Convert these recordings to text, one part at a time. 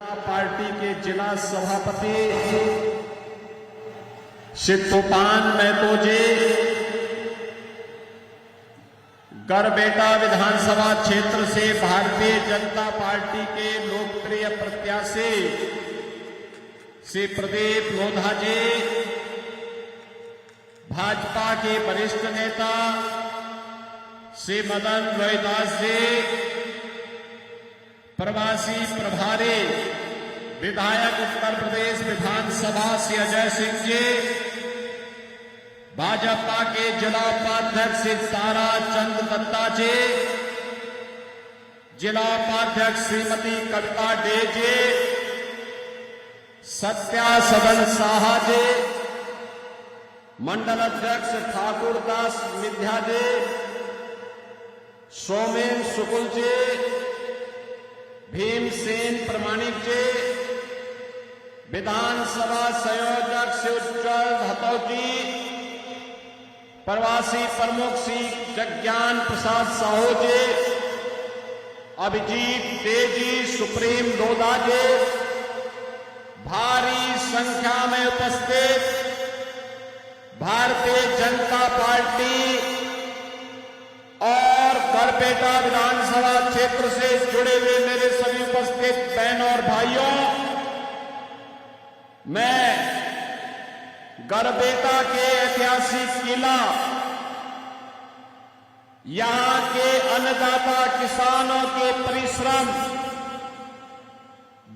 Party के जिला सभापति श्री तूफान महतो जी गरबेटा विधानसभा क्षेत्र से भारतीय जनता पार्टी के लोकप्रिय प्रत्याशी श्री प्रदीप लोधा जी, भाजपा के वरिष्ठ नेता श्री मदन रोहिदास जी, प्रवासी प्रभारी विधायक उत्तर प्रदेश विधानसभा श्री अजय सिंह जी, भाजपा के जिला उपाध्यक्ष श्री तारा चंद दत्ता जी, जिला उपाध्यक्ष श्रीमती कविता डे जी, सत्या सदन साहा जी, मंडल अध्यक्ष ठाकुर दास मिध्या जी, सोमेन शुक्ल जी, भीमसेन प्रमाणिक जी, विधानसभा संयोजक श्री उज्जवल हतौजी, प्रवासी प्रमुख श्री जज्ञान प्रसाद साहू जी, अभिजीत दे जी, सुप्रीम लोधा जी, भारी संख्या में उपस्थित भारतीय जनता पार्टी और गरबेटा विधानसभा क्षेत्र से जुड़े हुए मेरे सभी उपस्थित बहनों और भाइयों, मैं गरबेटा के ऐतिहासिक किला, यहां के अन्नदाता किसानों के परिश्रम,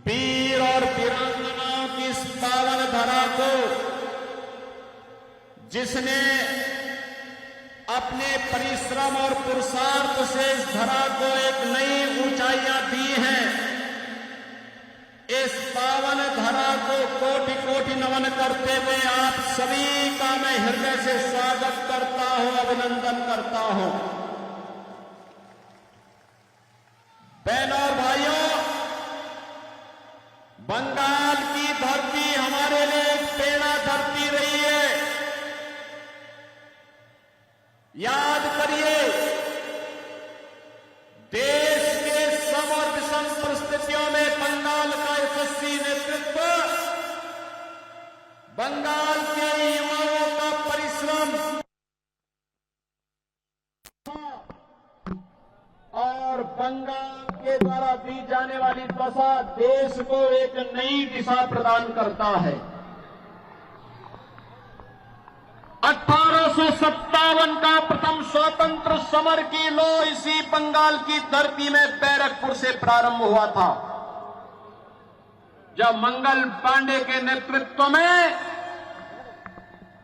वीर और वीरांगनाओं की इस पावन धरा को, जिसने अपने परिश्रम और पुरुषार्थ से इस धरा को एक नई ऊंचाइयां दी हैं, इस पावन धरा को कोटि कोटि नमन करते हुए आप सभी का मैं हृदय से स्वागत करता हूं, अभिनंदन करता हूं। बहनों और भाइयों, बंगाल की धरती हमारे लिए एक प्रेरणा धरती रही है। याद करिए, देश के सम और विषम परिस्थितियों में बंगाल का यशस्वी नेतृत्व, बंगाल के युवाओं का परिश्रम और बंगाल के द्वारा दी जाने वाली दशा देश को एक नई दिशा प्रदान करता है। 1857 का प्रथम स्वतंत्र समर की लो इसी बंगाल की धरती में बैरकपुर से प्रारंभ हुआ था, जब मंगल पांडे के नेतृत्व में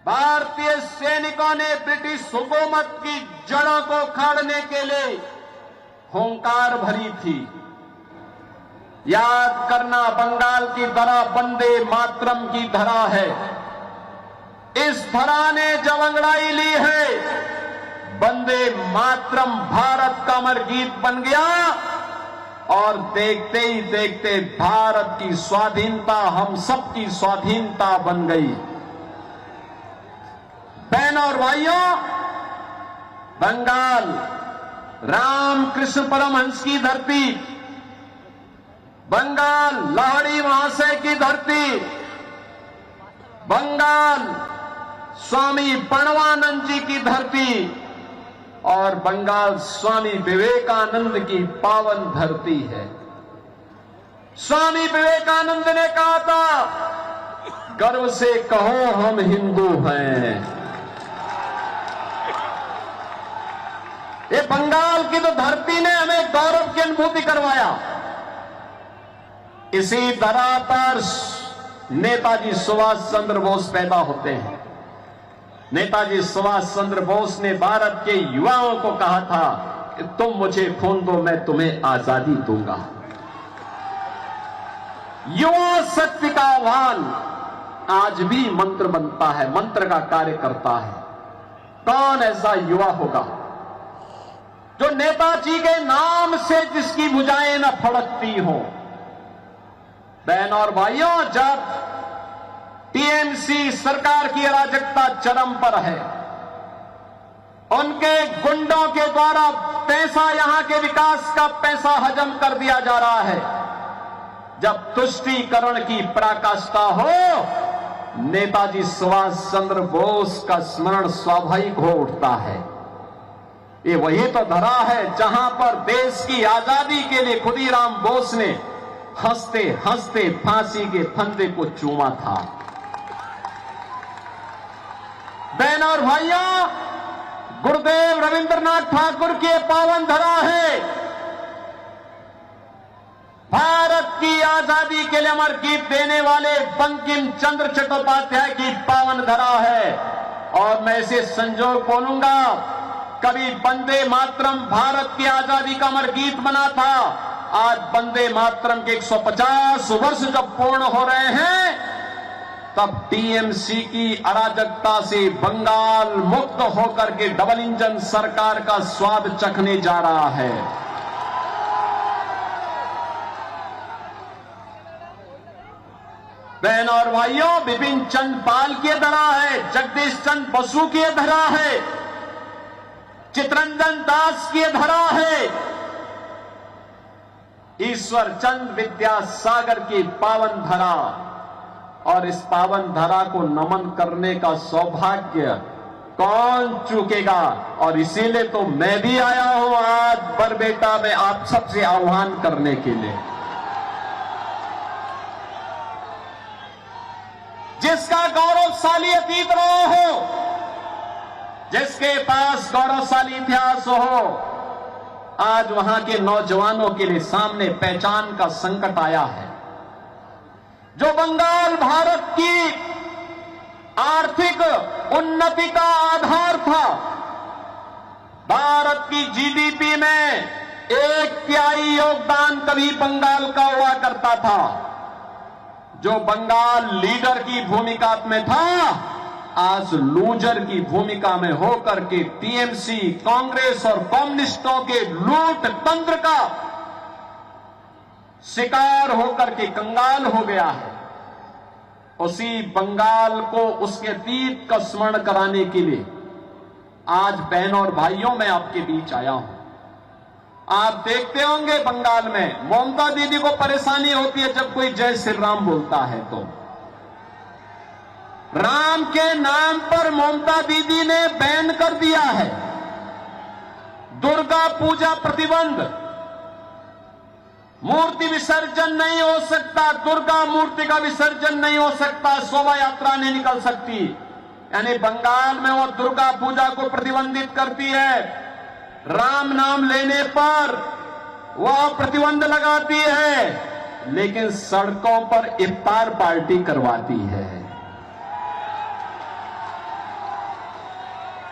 भारतीय सैनिकों ने ब्रिटिश हुकूमत की जड़ों को उखाड़ने के लिए हुंकार भरी थी। याद करना, बंगाल की धरा वंदे मातरम की धरा है। इस धरा ने जब अंगड़ाई ली है, वंदे मातरम भारत का अमर गीत बन गया और देखते ही देखते भारत की स्वाधीनता हम सबकी स्वाधीनता बन गई। बहनों और भाइयों, बंगाल रामकृष्ण परमहंस की धरती, बंगाल लाहिड़ी महाशय की धरती, बंगाल स्वामी प्रणवानंद जी की धरती और बंगाल स्वामी विवेकानंद की पावन धरती है। स्वामी विवेकानंद ने कहा था, गर्व से कहो हम हिंदू हैं। ये बंगाल की तो धरती ने हमें गौरव की अनुभूति करवाया। इसी धरा पर नेताजी सुभाष चंद्र बोस पैदा होते हैं। नेताजी सुभाष चंद्र बोस ने भारत के युवाओं को कहा था कि तुम मुझे खून दो, मैं तुम्हें आजादी दूंगा। युवा शक्ति का आह्वान आज भी मंत्र बनता है, मंत्र का कार्य करता है। कौन ऐसा युवा होगा जो नेताजी के नाम से जिसकी भुजाएं न फड़कती हो। बहनों और भाइयों, जब टीएमसी सरकार की अराजकता चरम पर है, उनके गुंडों के द्वारा पैसा, यहां के विकास का पैसा हजम कर दिया जा रहा है, जब तुष्टीकरण की पराकाष्ठा हो, नेताजी सुभाष चंद्र बोस का स्मरण स्वाभाविक हो उठता है। ये वही तो धरा है जहां पर देश की आजादी के लिए खुदीराम बोस ने हंसते हंसते फांसी के फंदे को चूमा था। बहन और भाइयों, गुरुदेव रविंद्रनाथ ठाकुर की पावन धरा है। भारत की आजादी के लिए अमर गीत देने वाले बंकिम चंद्र चट्टोपाध्याय की पावन धरा है। और मैं इसे संजोग बोलूंगा, कभी वंदे मातरम भारत की आजादी का अमर गीत बना था। आज वंदे मातरम के 150 वर्ष जब पूर्ण हो रहे हैं, तब टीएमसी की अराजकता से बंगाल मुक्त होकर के डबल इंजन सरकार का स्वाद चखने जा रहा है। बहन और भाइयों, बिपिन चंद्र पाल की धरा है, जगदीश चंद्र बसु की धरा है, चितरंजन दास की धरा है, ईश्वर चंद्र विद्यासागर की पावन धरा। और इस पावन धरा को नमन करने का सौभाग्य कौन चूकेगा। और इसीलिए तो मैं भी आया हूं आज बरबेटा में आप सबसे आह्वान करने के लिए। जिसका गौरवशाली अतीत रहा हो, जिसके पास गौरवशाली इतिहास हो, आज वहां के नौजवानों के लिए सामने पहचान का संकट आया है। जो बंगाल भारत की आर्थिक उन्नति का आधार था, भारत की जीडीपी में 1/3 योगदान कभी बंगाल का हुआ करता था। जो बंगाल लीडर की भूमिका में था, आज लूजर की भूमिका में होकर के टीएमसी, कांग्रेस और कम्युनिस्टों के लूट तंत्र का शिकार होकर के कंगाल हो गया है। उसी बंगाल को उसके अतीत का स्मरण कराने के लिए आज बहनों और भाइयों मैं आपके बीच आया हूं। आप देखते होंगे बंगाल में ममता दीदी को परेशानी होती है जब कोई जय श्री राम बोलता है तो। राम के नाम पर ममता दीदी ने बैन कर दिया है। दुर्गा पूजा प्रतिबंध, मूर्ति विसर्जन नहीं हो सकता, दुर्गा मूर्ति का विसर्जन नहीं हो सकता, शोभा यात्रा नहीं निकल सकती। यानी बंगाल में वो दुर्गा पूजा को प्रतिबंधित करती है, राम नाम लेने पर वह प्रतिबंध लगाती है, लेकिन सड़कों पर इफ्तार पार्टी करवाती है।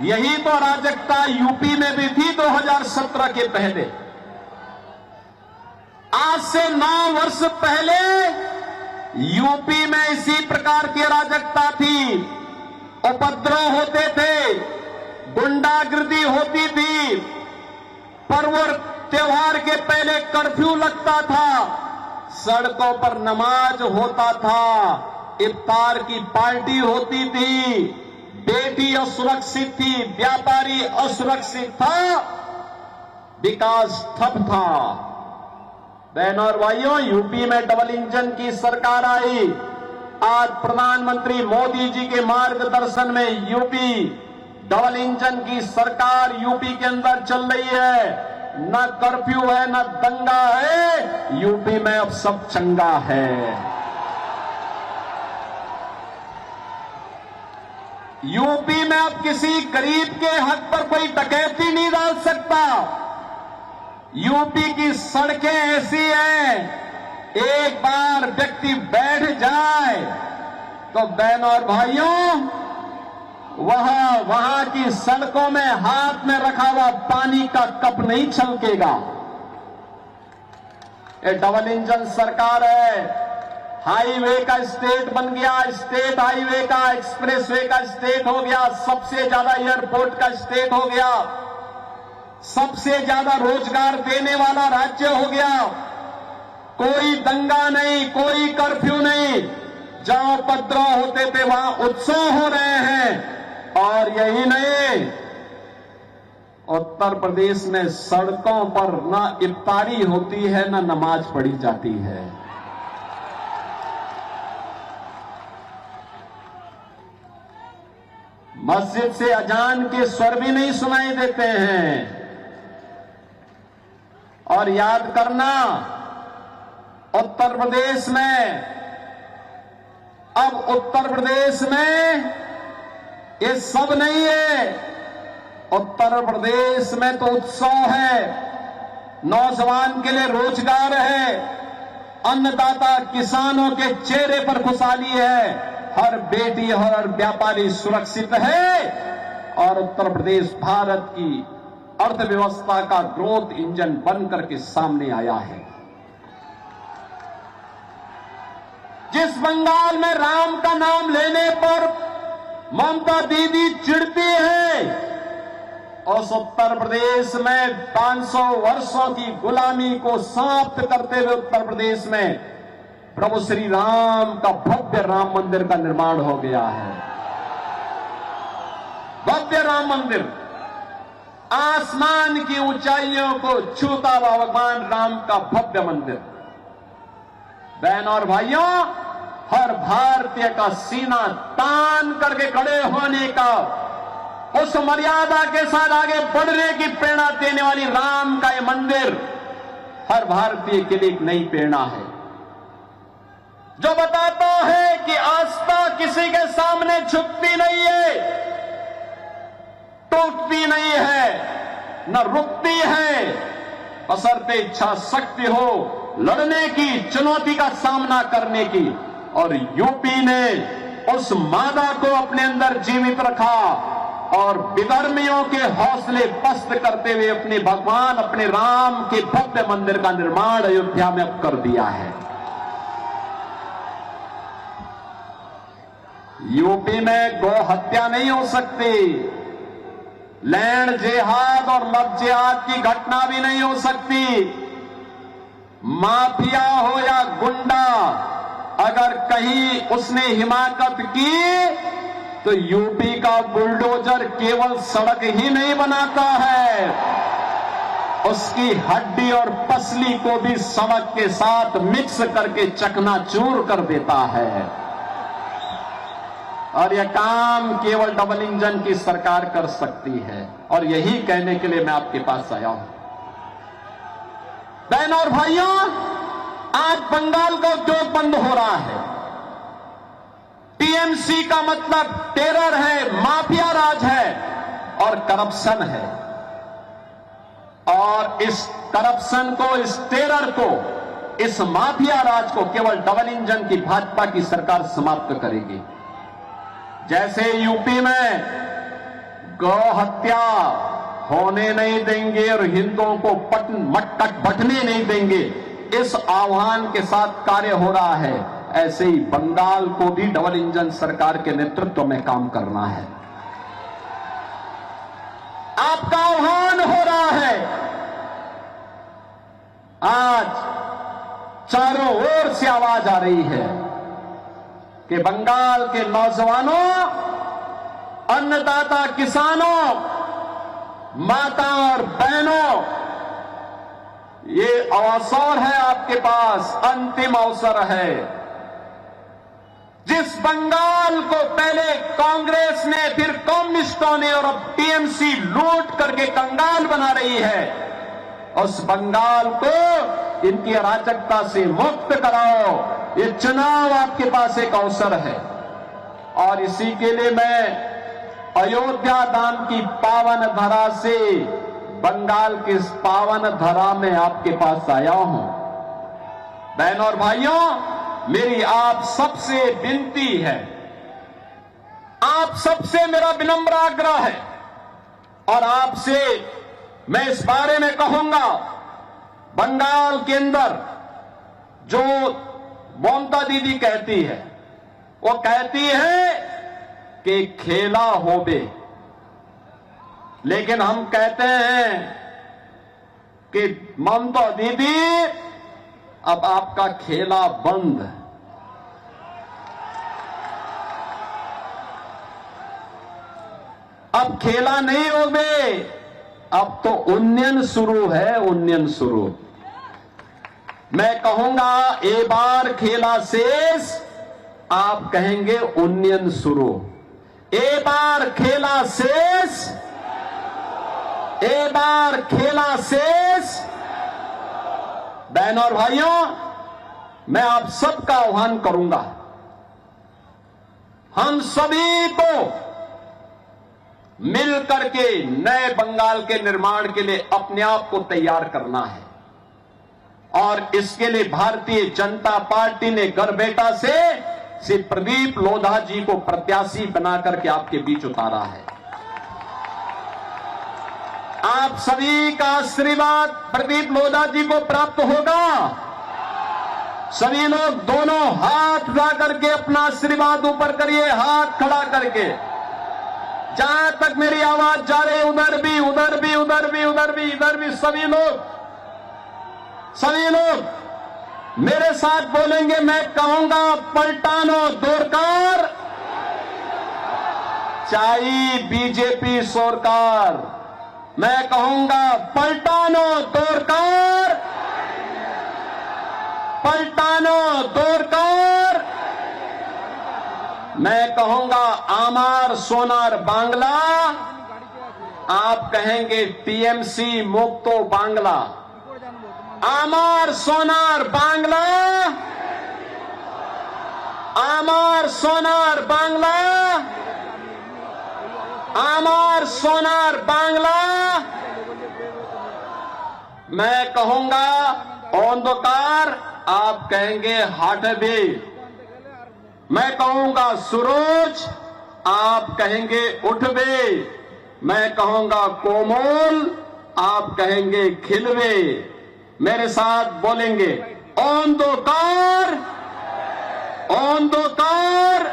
यही तो अराजकता यूपी में भी थी 2017 के पहले। आज से 9 वर्ष पहले यूपी में इसी प्रकार की अराजकता थी। उपद्रव होते थे, गुंडागिर्दी होती थी, पर्व त्योहार के पहले कर्फ्यू लगता था, सड़कों पर नमाज होता था, इफ्तार की पार्टी होती थी, बेटी असुरक्षित थी, व्यापारी असुरक्षित था, विकास ठप था। बहनों और भाइयों, यूपी में डबल इंजन की सरकार आई। आज प्रधानमंत्री मोदी जी के मार्गदर्शन में यूपी डबल इंजन की सरकार यूपी के अंदर चल रही है। न कर्फ्यू है, न दंगा है, यूपी में अब सब चंगा है। यूपी में अब किसी गरीब के हक पर कोई डकैती नहीं डाल सकता। यूपी की सड़कें ऐसी हैं, एक बार व्यक्ति बैठ जाए तो बहनों और भाइयों, वहां की सड़कों में हाथ में रखा हुआ पानी का कप नहीं छलकेगा। ये डबल इंजन सरकार है। हाईवे का स्टेट बन गया, स्टेट हाईवे का, एक्सप्रेसवे का स्टेट हो गया, सबसे ज्यादा एयरपोर्ट का स्टेट हो गया, सबसे ज्यादा रोजगार देने वाला राज्य हो गया। कोई दंगा नहीं, कोई कर्फ्यू नहीं, जहां उपद्रव होते थे वहां उत्सव हो रहे हैं। और यही नहीं, उत्तर प्रदेश में सड़कों पर न इफ्तारी होती है, न नमाज पढ़ी जाती है। मस्जिद से अजान के स्वर भी नहीं सुनाई देते हैं। और याद करना, उत्तर प्रदेश में, अब उत्तर प्रदेश में ये सब नहीं है। उत्तर प्रदेश में तो उत्सव है, नौजवान के लिए रोजगार है, अन्नदाता किसानों के चेहरे पर खुशहाली है, हर बेटी हर व्यापारी सुरक्षित है और उत्तर प्रदेश भारत की अर्थव्यवस्था का ग्रोथ इंजन बनकर के सामने आया है। जिस बंगाल में राम का नाम लेने पर ममता दीदी चिढ़ती है, उस उत्तर प्रदेश में 500 वर्षों की गुलामी को समाप्त करते हुए उत्तर प्रदेश में प्रभु श्री राम का भव्य राम मंदिर का निर्माण हो गया है। भव्य राम मंदिर, आसमान की ऊंचाइयों को छूता हुआ भगवान राम का भव्य मंदिर। बहन और भाइयों, हर भारतीय का सीना तान करके खड़े होने का, उस मर्यादा के साथ आगे बढ़ने की प्रेरणा देने वाली राम का यह मंदिर हर भारतीय के लिए एक नई प्रेरणा है, जो बताता है कि आस्था किसी के सामने झुकती नहीं है, टूटती नहीं है, न रुकती है, बशर्ते इच्छा शक्ति हो लड़ने की, चुनौती का सामना करने की। और यूपी ने उस मादा को अपने अंदर जीवित रखा और विधर्मियों के हौसले पस्त करते हुए अपने भगवान, अपने राम के भव्य मंदिर का निर्माण अयोध्या में अब कर दिया है। यूपी में गौ हत्या नहीं हो सकती, लैंड जिहाद और लव जिहाद की घटना भी नहीं हो सकती। माफिया हो या गुंडा, अगर कहीं उसने हिमाकत की तो यूपी का बुलडोजर केवल सड़क ही नहीं बनाता है, उसकी हड्डी और पसली को भी सड़क के साथ मिक्स करके चकनाचूर कर देता है। और यह काम केवल डबल इंजन की सरकार कर सकती है। और यही कहने के लिए मैं आपके पास आया हूं। बहन और भाइयों, आज बंगाल का उद्योग बंद हो रहा है। टीएमसी का मतलब टेरर है, माफिया राज है और करप्शन है। और इस करप्शन को, इस टेरर को, इस माफिया राज को केवल डबल इंजन की भाजपा की सरकार समाप्त करेगी। जैसे यूपी में गौ हत्या होने नहीं देंगे और हिंदुओं को मटकट बटने नहीं देंगे, इस आह्वान के साथ कार्य हो रहा है, ऐसे ही बंगाल को भी डबल इंजन सरकार के नेतृत्व में काम करना है। आपका आह्वान हो रहा है। आज चारों ओर से आवाज आ रही है कि बंगाल के नौजवानों, अन्नदाता किसानों, माता और बहनों, ये अवसर है आपके पास, अंतिम अवसर है। जिस बंगाल को पहले कांग्रेस ने, फिर कम्युनिस्टों ने और अब टीएमसी लूट करके कंगाल बना रही है, उस बंगाल को इनकी अराजकता से मुक्त कराओ। ये चुनाव आपके पास एक अवसर है। और इसी के लिए मैं अयोध्या धाम की पावन धरा से बंगाल की इस पावन धरा में आपके पास आया हूं। बहन और भाइयों, मेरी आप सबसे विनती है, आप सबसे मेरा विनम्र आग्रह है और आपसे मैं इस बारे में कहूंगा, बंगाल के अंदर जो ममता दीदी कहती है, वो कहती है कि खेला होबे, लेकिन हम कहते हैं कि ममता दीदी अब आपका खेला बंद। अब खेला नहीं होबे, अब तो उन्नयन शुरू है, उन्नयन शुरू। मैं कहूंगा ए बार खेला शेष, आप कहेंगे उन्नयन शुरू। ए बार खेला शेष, ए बार खेला शेष। बहनों और भाइयों, मैं आप सबका आह्वान करूंगा, हम सभी को मिलकर के नए बंगाल के निर्माण के लिए अपने आप को तैयार करना है। और इसके लिए भारतीय जनता पार्टी ने गढ़बेटा से श्री प्रदीप लोधा जी को प्रत्याशी बना करके आपके बीच उतारा है। आप सभी का आशीर्वाद प्रदीप लोधा जी को प्राप्त होगा। सभी लोग दोनों हाथ उठा करके अपना आशीर्वाद ऊपर करिए, हाथ खड़ा करके। जहां तक मेरी आवाज जा रही, उधर भी, उधर भी, उधर भी, उधर भी, इधर भी, सभी लोग मेरे साथ बोलेंगे। मैं कहूंगा पलटानो दोरकार, चाई बीजेपी सरकार। मैं कहूंगा पलटानो दोरकार, पलटानो दोरकार। मैं कहूंगा आमार सोनार बांग्ला, आप कहेंगे टीएमसी मुक्तो बांग्ला। आमार सोनार बांग्ला, आमार सोनार बांग्ला, आमार सोनार बांग्ला। मैं कहूंगा अंधकार, आप कहेंगे हटबे। मैं कहूंगा सूरज, आप कहेंगे उठबे। मैं कहूंगा कोमल, आप कहेंगे खिलवे। मेरे साथ बोलेंगे अंधकार, अंधकार,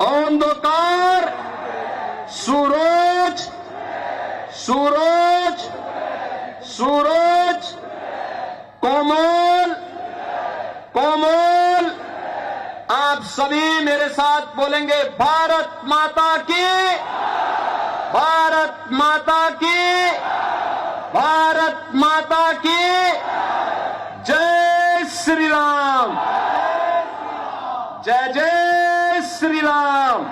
अंधकार, सूरज, सूरज, सूरज, कोमल, कोमल। आप सभी मेरे साथ बोलेंगे भारत माता की, भारत माता की, भारत माता की जय श्री राम, जय जय श्री राम।